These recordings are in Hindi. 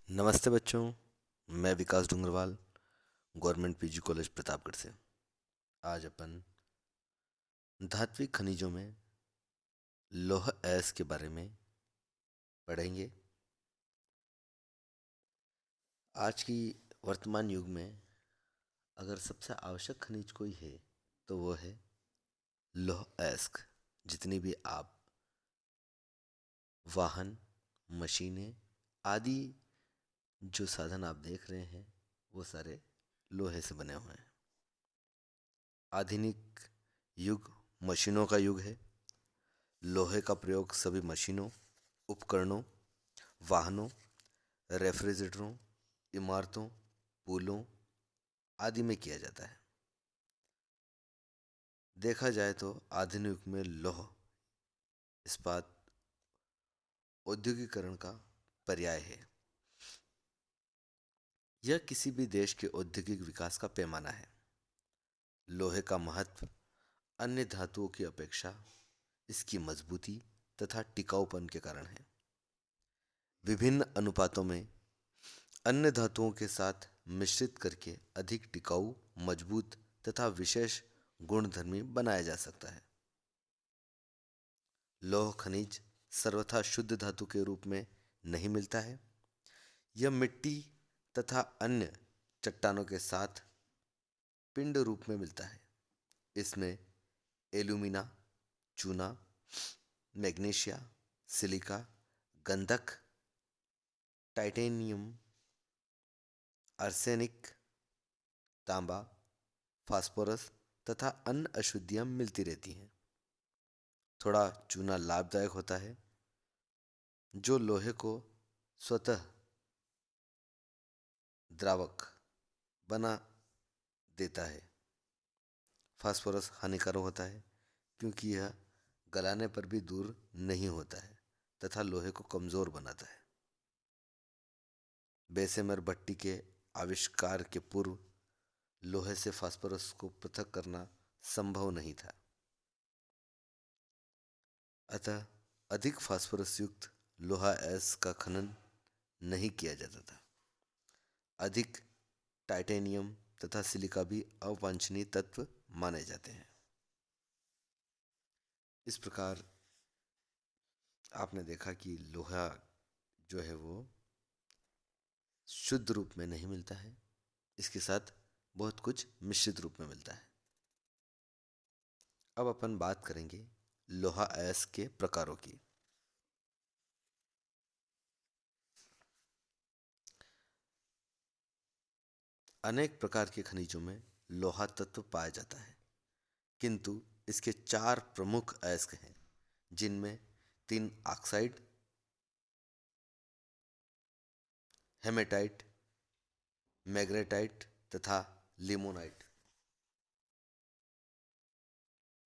नमस्ते बच्चों। मैं Vikas Dungarwal, government PG college Pratapgarh से। आज अपन धात्विक खनिजों में लौह अयस्क के बारे में पढ़ेंगे। आज की वर्तमान युग में अगर सबसे आवश्यक खनिज कोई है तो वो है लौह अयस्क। जितनी भी आप वाहन, मशीनें आदि जो साधन आप देख रहे हैं वो सारे लोहे से बने हुए हैं। आधुनिक युग मशीनों का युग है। लोहे का प्रयोग सभी मशीनों, उपकरणों, वाहनों, रेफ्रिजरेटरों, इमारतों, पुलों आदि में किया जाता है। देखा जाए तो आधुनिक युग में लौह इस्पात औद्योगिकरण का पर्याय है। यह किसी भी देश के औद्योगिक विकास का पैमाना है। लोहे का महत्व अन्य धातुओं की अपेक्षा इसकी मजबूती तथा टिकाऊपन के कारण है। विभिन्न अनुपातों में अन्य धातुओं के साथ मिश्रित करके अधिक टिकाऊ, मजबूत तथा विशेष गुणधर्मी बनाया जा सकता है। लौह खनिज सर्वथा शुद्ध धातु के रूप में नहीं मिलता है। यह मिट्टी तथा अन्य चट्टानों के साथ पिंड रूप में मिलता है। इसमें एल्यूमिना, चूना, मैग्नीशिया, सिलिका, गंधक, टाइटेनियम, आर्सेनिक, तांबा, फास्फोरस तथा अन्य अशुद्धियां मिलती रहती हैं। थोड़ा चूना लाभदायक होता है जो लोहे को स्वतः द्रावक बना देता है। फास्फोरस हानिकारक होता है क्योंकि यह गलाने पर भी दूर नहीं होता है तथा लोहे को कमजोर बनाता है। बेसेमर भट्टी के आविष्कार के पूर्व लोहे से फास्फोरस को पृथक करना संभव नहीं था। अतः अधिक फास्फोरस युक्त लोहा अयस्क का खनन नहीं किया जाता था। अधिक टाइटेनियम तथा सिलिका भी अवांछनीय तत्व माने जाते हैं। इस प्रकार आपने देखा कि लोहा जो है वो शुद्ध रूप में नहीं मिलता है, इसके साथ बहुत कुछ मिश्रित रूप में मिलता है। अब अपन बात करेंगे लोहा अयस्क के प्रकारों की। अनेक प्रकार के खनिजों में लोहा तत्व पाया जाता है, किंतु इसके चार प्रमुख अयस्क हैं जिनमें तीन ऑक्साइड, हेमेटाइट, मैग्नेटाइट तथा लिमोनाइट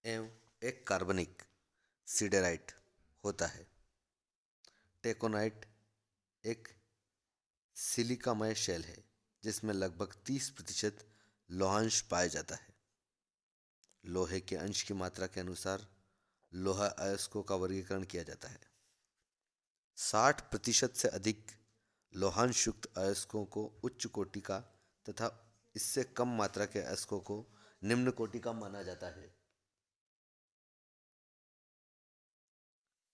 एवं एक कार्बनिक सिडेराइट होता है। टेकोनाइट एक सिलिकामय शेल है जिसमें लगभग 30% लोहांश पाया जाता है। लोहे के अंश की मात्रा के अनुसार लोहा अयस्कों का वर्गीकरण किया जाता है। 60% से अधिक लोहांश युक्त अयस्कों को उच्च कोटि का तथा इससे कम मात्रा के अयस्कों को निम्न कोटि का माना जाता है।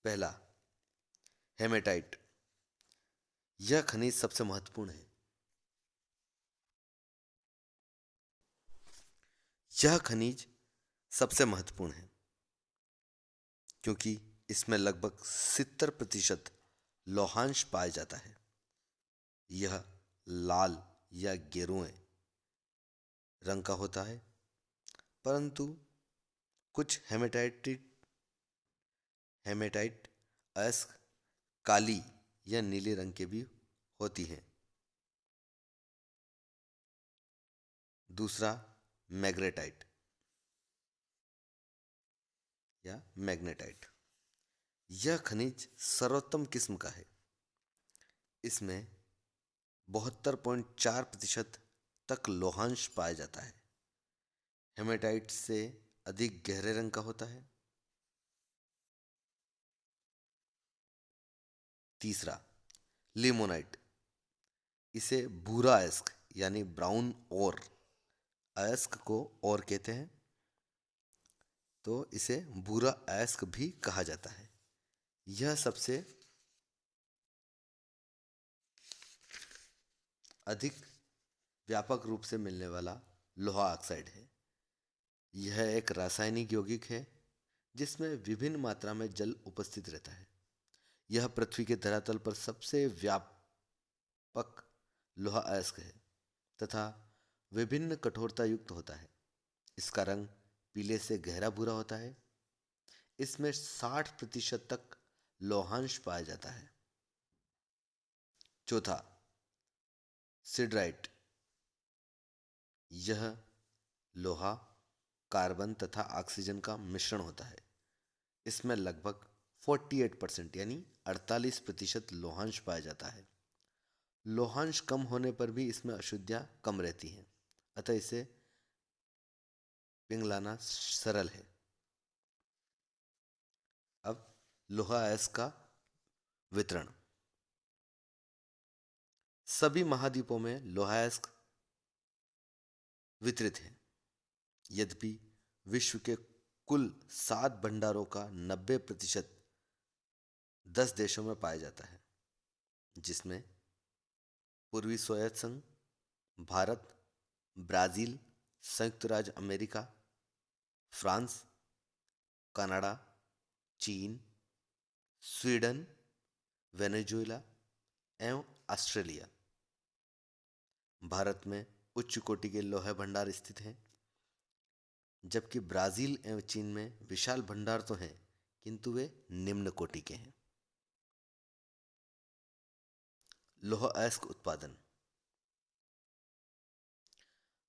पहला, हेमेटाइट। यह खनिज सबसे महत्वपूर्ण है। यह खनिज सबसे महत्वपूर्ण है क्योंकि इसमें लगभग 70% लौहांश पाया जाता है। यह लाल या गेरुए रंग का होता है, परंतु कुछ हेमेटाइट अयस्क काली या नीले रंग के भी होती हैं। दूसरा, मैग्नेटाइट या मैग्नेटाइट। यह खनिज सर्वोत्तम किस्म का है। इसमें 72.4% तक लोहांश पाया जाता है। हेमेटाइट से अधिक गहरे रंग का होता है। तीसरा, लिमोनाइट। इसे भूरा अयस्क यानी ब्राउन ओर, अयस्क को और कहते हैं, तो इसे भूरा अयस्क भी कहा जाता है। यह सबसे अधिक व्यापक रूप से मिलने वाला लोहा ऑक्साइड है। यह एक रासायनिक यौगिक है जिसमें विभिन्न मात्रा में जल उपस्थित रहता है। यह पृथ्वी के धरातल पर सबसे व्यापक लोहा अयस्क है तथा विभिन्न कठोरता युक्त होता है। इसका रंग पीले से गहरा भूरा होता है। इसमें 60% तक लौहांश पाया जाता है। चौथा, सिडराइट। यह लोहा, कार्बन तथा ऑक्सीजन का मिश्रण होता है। इसमें लगभग 48% यानी 48% लौहांश पाया जाता है। लौहांश कम होने पर भी इसमें अशुद्धियां कम रहती हैं, अतः इसे पिघलाना सरल है। अब लोहा अयस्क का वितरण। सभी महाद्वीपों में लोहा अयस्क वितरित है। यद्यपि विश्व के कुल 7 भंडारों का 90% 10 देशों में पाया जाता है, जिसमें पूर्वी सोवियत संघ, भारत, ब्राजील, संयुक्त राज्य अमेरिका, फ्रांस, कनाडा, चीन, स्वीडन, वेनेजुएला एवं ऑस्ट्रेलिया। भारत में उच्च कोटि के लोहे भंडार स्थित हैं, जबकि ब्राजील एवं चीन में विशाल भंडार तो हैं, किंतु वे निम्न कोटि के हैं। लौह अयस्क उत्पादन।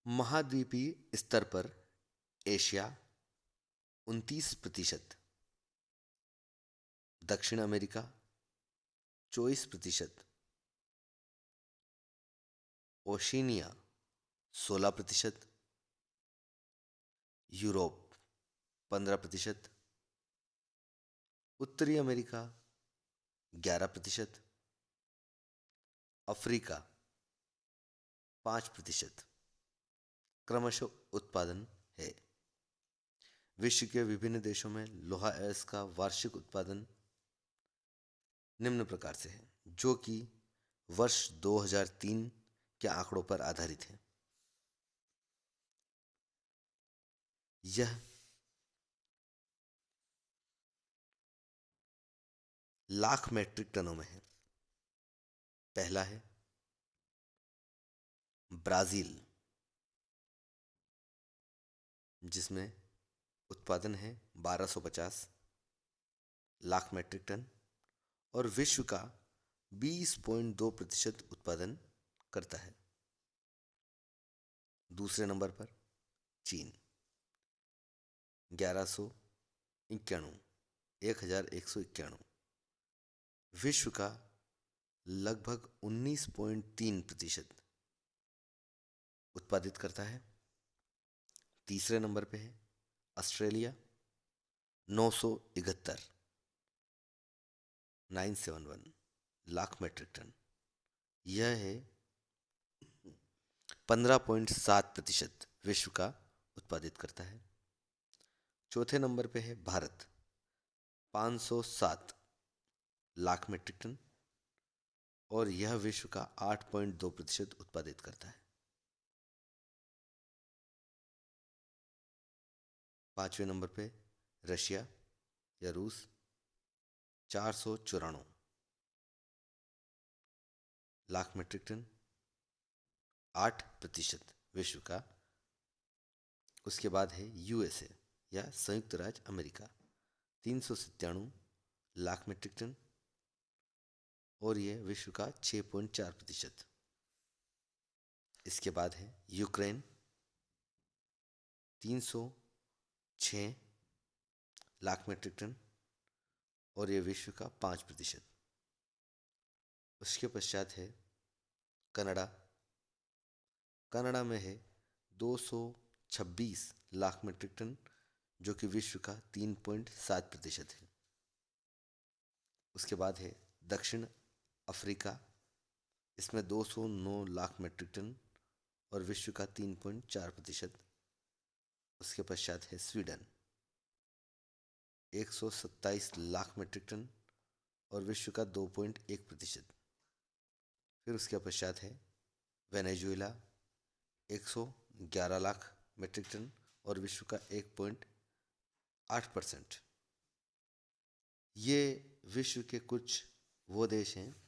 महाद्वीपीय स्तर पर एशिया 29%, दक्षिण अमेरिका 24%, ओशिनिया 16%, यूरोप 15%, उत्तरी अमेरिका 11%, अफ्रीका 5% क्रमशः उत्पादन है। विश्व के विभिन्न देशों में लोहा अयस्क का वार्षिक उत्पादन निम्न प्रकार से है, जो कि वर्ष 2003 के आंकड़ों पर आधारित है। यह लाख मेट्रिक टनों में है। पहला है ब्राजील, जिसमें उत्पादन है 1250 लाख मेट्रिक टन और विश्व का 20.2% उत्पादन करता है। दूसरे नंबर पर चीन 1191 1191 विश्व का लगभग 19.3% उत्पादित करता है। तीसरे नंबर पे है ऑस्ट्रेलिया 971 971 लाख मेट्रिक टन। यह है 15.7% विश्व का उत्पादित करता है। चौथे नंबर पे है भारत 507 लाख मेट्रिक टन और यह विश्व का 8.2% उत्पादित करता है। पांचवें नंबर पे रशिया या रूस 494 लाख मेट्रिक टन, 8% विश्व का। उसके बाद है यूएसए या संयुक्त राज्य अमेरिका 397 लाख मेट्रिक टन और यह विश्व का 6.4%। इसके बाद है यूक्रेन 306 लाख मेट्रिक टन और यह विश्व का 5%। उसके पश्चात है कनाडा। कनाडा में है 226 लाख मेट्रिक टन जो कि विश्व का 3.7% है। उसके बाद है दक्षिण अफ्रीका इसमें 209 लाख मीट्रिक टन और विश्व का 3.4%। उसके पश्चात है स्वीडन, 127 लाख मीट्रिक टन और विश्व का 2.1%। फिर उसके पश्चात है वेनेजुएला, 111 लाख मीट्रिक टन और विश्व का 1.8%। ये विश्व के कुछ वो देश हैं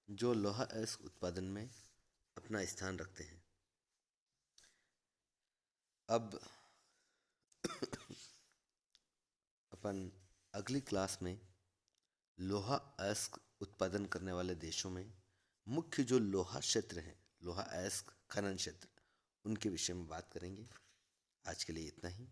जो लोहा अयस्क उत्पादन में अपना स्थान रखते हैं। अब अपन अगली क्लास में लोहा अयस्क उत्पादन करने वाले देशों में मुख्य जो लोहा क्षेत्र हैं, लोहा अयस्क खनन क्षेत्र, उनके विषय में बात करेंगे। आज के लिए इतना ही।